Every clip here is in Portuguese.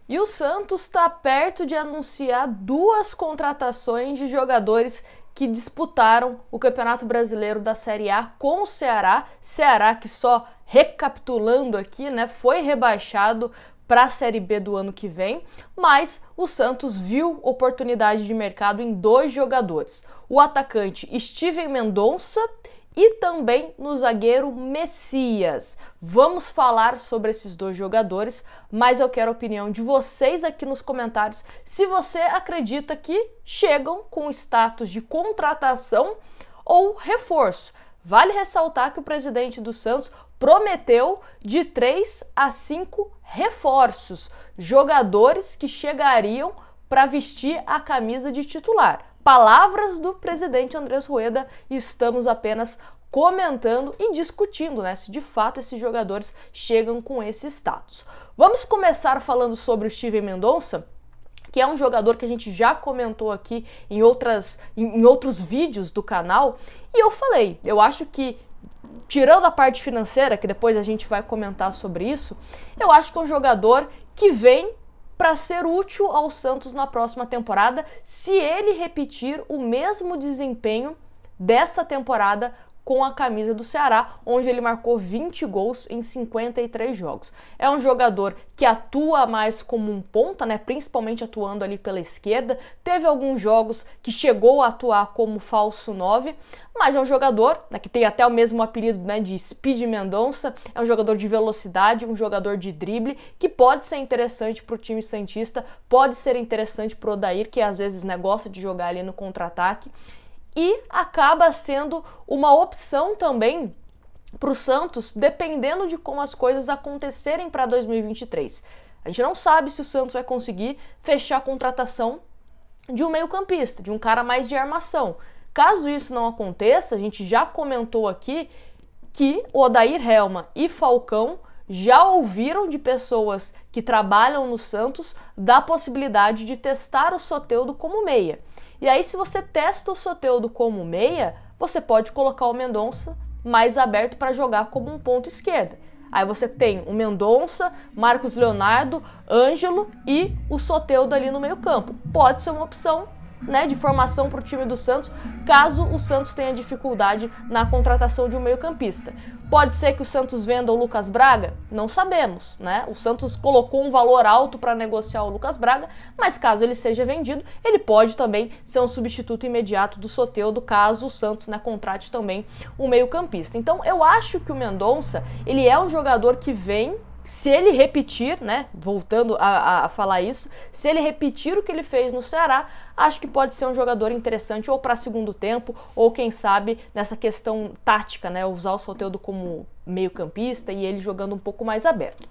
E o Santos está perto de anunciar duas contratações de jogadores que disputaram o Campeonato Brasileiro da Série A com o Ceará. Ceará que, só recapitulando aqui, né, foi rebaixado para a Série B do ano que vem, mas o Santos viu oportunidade de mercado em dois jogadores, o atacante Steven Mendonça e também no zagueiro Messias. Vamos falar sobre esses dois jogadores, mas eu quero a opinião de vocês aqui nos comentários se você acredita que chegam com status de contratação ou reforço. Vale ressaltar que o presidente do Santos prometeu de 3 a 5 reforços, jogadores que chegariam para vestir a camisa de titular. Palavras do presidente Andrés Rueda, e estamos apenas comentando e discutindo, né, se de fato esses jogadores chegam com esse status. Vamos começar falando sobre o Steven Mendonça, que é um jogador que a gente já comentou aqui em outros vídeos do canal, e eu falei, eu acho que, tirando a parte financeira, que depois a gente vai comentar sobre isso, eu acho que é um jogador que vem para ser útil ao Santos na próxima temporada, se ele repetir o mesmo desempenho dessa temporada com a camisa do Ceará, onde ele marcou 20 gols em 53 jogos. É um jogador que atua mais como um ponta, né, principalmente atuando ali pela esquerda. Teve alguns jogos que chegou a atuar como falso 9, mas é um jogador, né, que tem até o mesmo apelido, né, de Speed Mendonça. É um jogador de velocidade, um jogador de drible, que pode ser interessante para o time santista, pode ser interessante para o Odair, que às vezes, né, gosta de jogar ali no contra-ataque. E acaba sendo uma opção também para o Santos, dependendo de como as coisas acontecerem para 2023. A gente não sabe se o Santos vai conseguir fechar a contratação de um meio-campista, de um cara mais de armação. Caso isso não aconteça, a gente já comentou aqui que o Odair Hellmann e Falcão já ouviram de pessoas que trabalham no Santos da possibilidade de testar o Soteldo como meia. E aí, se você testa o Soteldo como meia, você pode colocar o Mendonça mais aberto para jogar como um ponto esquerda. Aí você tem o Mendonça, Marcos Leonardo, Ângelo e o Soteldo ali no meio campo. Pode ser uma opção, né, de formação para o time do Santos, caso o Santos tenha dificuldade na contratação de um meio-campista. Pode ser que o Santos venda o Lucas Braga? Não sabemos, né? O Santos colocou um valor alto para negociar o Lucas Braga, mas caso ele seja vendido, ele pode também ser um substituto imediato do Soteldo, caso o Santos, né, contrate também um meio-campista. Então eu acho que o Mendonça, ele é um jogador que vem, se ele repetir, né, voltando a falar isso, se ele repetir o que ele fez no Ceará, acho que pode ser um jogador interessante ou para segundo tempo, ou quem sabe nessa questão tática, né, usar o Soteldo como meio-campista e ele jogando um pouco mais aberto.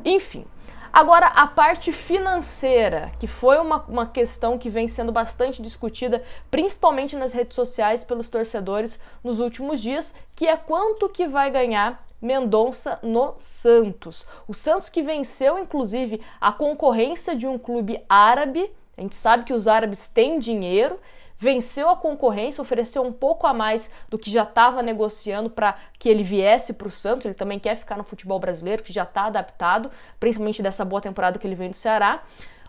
Enfim. Agora, a parte financeira, que foi uma questão que vem sendo bastante discutida, principalmente nas redes sociais pelos torcedores nos últimos dias, que é quanto que vai ganhar Mendonça no Santos. O Santos que venceu, inclusive, a concorrência de um clube árabe. A gente sabe que os árabes têm dinheiro, venceu a concorrência, ofereceu um pouco a mais do que já estava negociando para que ele viesse para o Santos. Ele também quer ficar no futebol brasileiro, que já está adaptado, principalmente dessa boa temporada que ele vem do Ceará.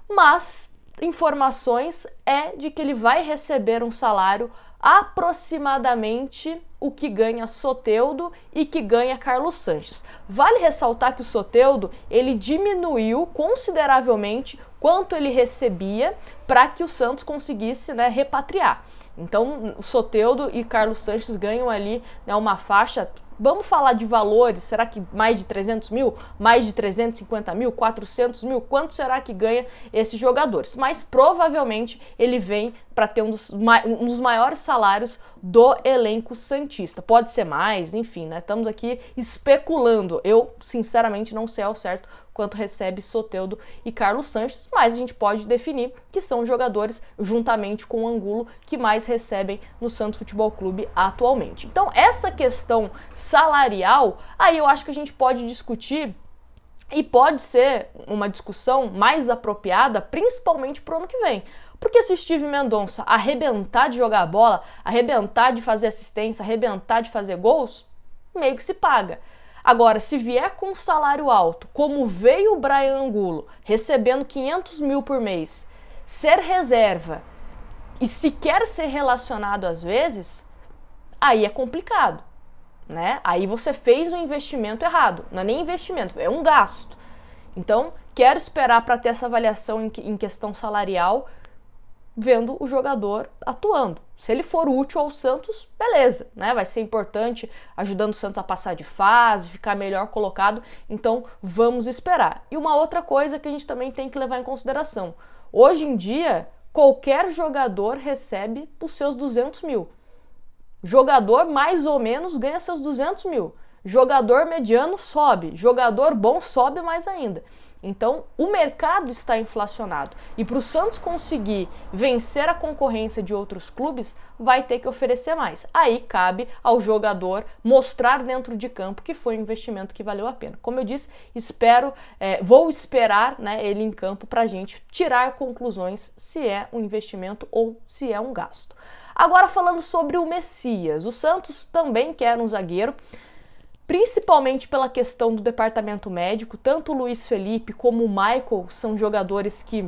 Mas informações é de que ele vai receber um salário aproximadamente o que ganha Soteldo e que ganha Carlos Sanches. Vale ressaltar que o Soteldo, ele diminuiu consideravelmente quanto ele recebia para que o Santos conseguisse, né, repatriar. Então, o Soteldo e Carlos Sanches ganham ali, né, uma faixa. Vamos falar de valores, será que mais de 300 mil, mais de 350 mil, 400 mil? Quanto será que ganha esses jogadores? Mas provavelmente ele vem para ter um dos maiores salários do elenco santista. Pode ser mais, enfim, né? Estamos aqui especulando. Eu, sinceramente, não sei ao certo quanto recebe Soteldo e Carlos Sanches, mas a gente pode definir que são jogadores, juntamente com o Angulo, que mais recebem no Santos Futebol Clube atualmente. Então, essa questão salarial, aí eu acho que a gente pode discutir e pode ser uma discussão mais apropriada, principalmente para o ano que vem. Porque se o Steven Mendonça arrebentar de jogar a bola, arrebentar de fazer assistência, arrebentar de fazer gols, meio que se paga. Agora, se vier com um salário alto, como veio o Bryan Angulo, recebendo 500 mil por mês, ser reserva e sequer ser relacionado às vezes, aí é complicado, né? Aí você fez um investimento errado. Não é nem investimento, é um gasto. Então, quero esperar para ter essa avaliação em questão salarial, vendo o jogador atuando. Se ele for útil ao Santos, beleza, né? Vai ser importante, ajudando o Santos a passar de fase, ficar melhor colocado. Então, vamos esperar. E uma outra coisa que a gente também tem que levar em consideração. Hoje em dia, qualquer jogador recebe os seus 200 mil. Jogador, mais ou menos, ganha seus 200 mil. Jogador mediano sobe. Jogador bom sobe mais ainda. Então, o mercado está inflacionado. E para o Santos conseguir vencer a concorrência de outros clubes, vai ter que oferecer mais. Aí cabe ao jogador mostrar dentro de campo que foi um investimento que valeu a pena. Como eu disse, vou esperar, né, ele em campo para a gente tirar conclusões se é um investimento ou se é um gasto. Agora falando sobre o Messias. O Santos também quer um zagueiro, principalmente pela questão do departamento médico. Tanto o Luiz Felipe como o Michael são jogadores que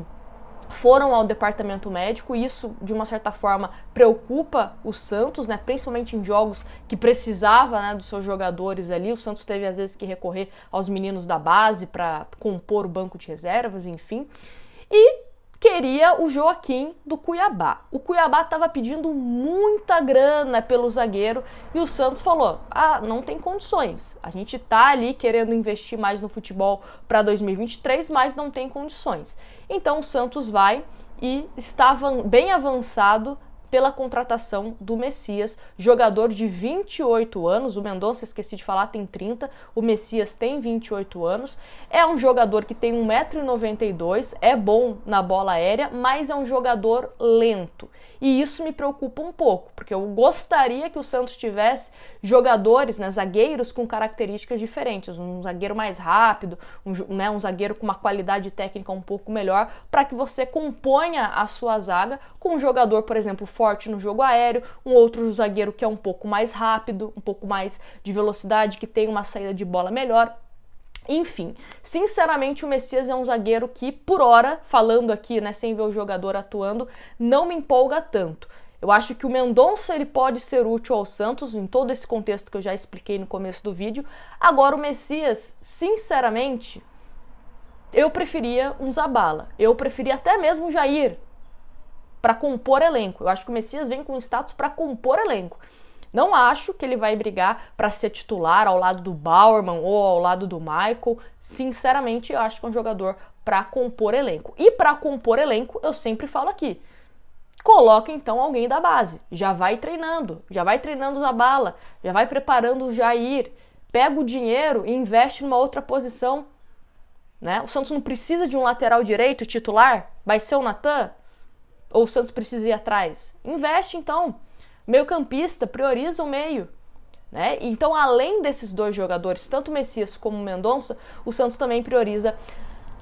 foram ao departamento médico, e isso, de uma certa forma, preocupa o Santos, né? Principalmente em jogos que precisava, né, dos seus jogadores ali. O Santos teve, às vezes, que recorrer aos meninos da base para compor o banco de reservas, enfim. E queria o Joaquim do Cuiabá. O Cuiabá estava pedindo muita grana pelo zagueiro e o Santos falou: não tem condições. A gente tá ali querendo investir mais no futebol para 2023, mas não tem condições. Então o Santos vai e estava bem avançado pela contratação do Messias, jogador de 28 anos, o Mendonça, esqueci de falar, tem 30, o Messias tem 28 anos, é um jogador que tem 1,92 m, é bom na bola aérea, mas é um jogador lento, e isso me preocupa um pouco, porque eu gostaria que o Santos tivesse jogadores, né, zagueiros com características diferentes, um zagueiro mais rápido, um zagueiro com uma qualidade técnica um pouco melhor, para que você componha a sua zaga com um jogador, por exemplo, forte no jogo aéreo, um outro zagueiro que é um pouco mais rápido, um pouco mais de velocidade, que tem uma saída de bola melhor. Enfim, sinceramente o Messias é um zagueiro que, por hora, falando aqui, né, sem ver o jogador atuando, não me empolga tanto. Eu acho que o Mendonça ele pode ser útil ao Santos, em todo esse contexto que eu já expliquei no começo do vídeo. Agora o Messias, sinceramente, eu preferia um Zabala. Eu preferia até mesmo o Jair para compor elenco. Eu acho que o Messias vem com status para compor elenco. Não acho que ele vai brigar para ser titular ao lado do Bauerman ou ao lado do Michael. Sinceramente, eu acho que é um jogador para compor elenco. E para compor elenco, eu sempre falo aqui, coloca então alguém da base. Já vai treinando o Zabala, já vai preparando o Jair. Pega o dinheiro e investe numa outra posição. Né? O Santos não precisa de um lateral direito titular? Vai ser o Natan? Ou o Santos precisa ir atrás? Investe então. Meio-campista, prioriza o meio. Né? Então, além desses dois jogadores, tanto o Messias como o Mendonça, o Santos também prioriza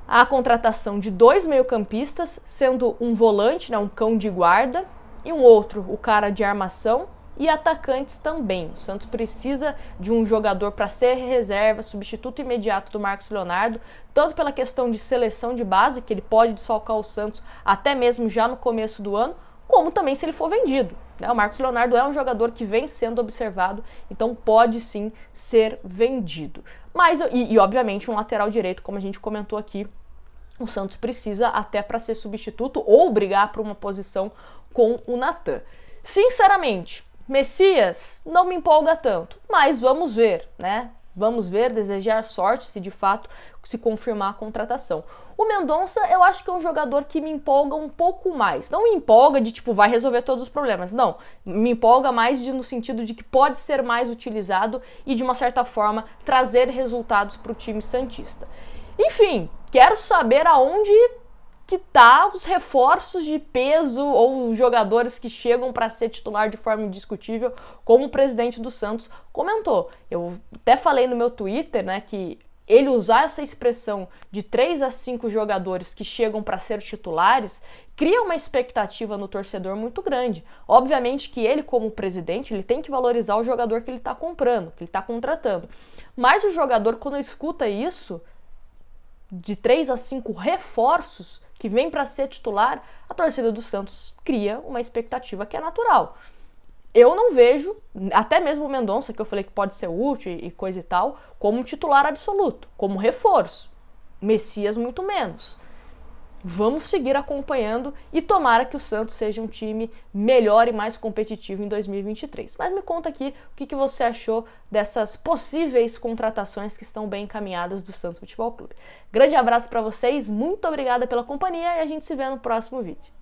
a contratação de dois meio-campistas, sendo um volante, né, um cão de guarda, e um outro, o cara de armação, e atacantes também. O Santos precisa de um jogador para ser reserva, substituto imediato do Marcos Leonardo, tanto pela questão de seleção de base, que ele pode desfalcar o Santos até mesmo já no começo do ano, como também se ele for vendido. O Marcos Leonardo é um jogador que vem sendo observado, então pode sim ser vendido. Mas, obviamente, um lateral direito, como a gente comentou aqui, o Santos precisa até para ser substituto ou brigar por uma posição com o Natan. Sinceramente, Messias não me empolga tanto, mas vamos ver, né? Vamos ver, desejar sorte se de fato se confirmar a contratação. O Mendonça, eu acho que é um jogador que me empolga um pouco mais. Não me empolga de, tipo, vai resolver todos os problemas. Não, me empolga mais no sentido de que pode ser mais utilizado e, de uma certa forma, trazer resultados para o time santista. Enfim, quero saber aonde que tá os reforços de peso ou os jogadores que chegam para ser titular de forma indiscutível, como o presidente do Santos comentou. Eu até falei no meu Twitter, né, que ele usar essa expressão de 3 a 5 jogadores que chegam para ser titulares, cria uma expectativa no torcedor muito grande. Obviamente que ele, como presidente, ele tem que valorizar o jogador que ele está comprando, que ele está contratando. Mas o jogador, quando escuta isso, de 3 a 5 reforços que vem para ser titular, a torcida do Santos cria uma expectativa que é natural. Eu não vejo, até mesmo o Mendonça, que eu falei que pode ser útil e coisa e tal, como um titular absoluto, como reforço. Messias muito menos. Vamos seguir acompanhando e tomara que o Santos seja um time melhor e mais competitivo em 2023. Mas me conta aqui o que você achou dessas possíveis contratações que estão bem encaminhadas do Santos Futebol Clube. Grande abraço para vocês, muito obrigada pela companhia e a gente se vê no próximo vídeo.